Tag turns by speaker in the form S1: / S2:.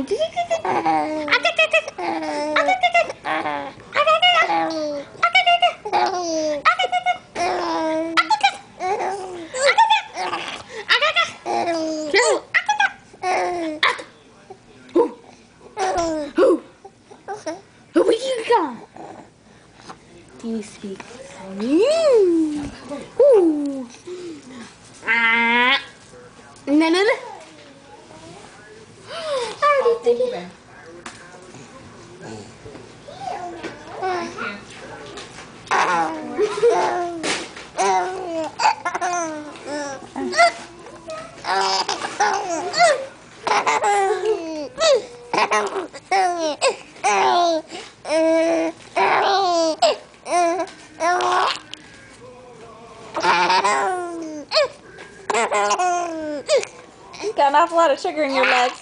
S1: Do you speak? Ooh. No, no, no.
S2: You've got an awful lot of sugar in your legs.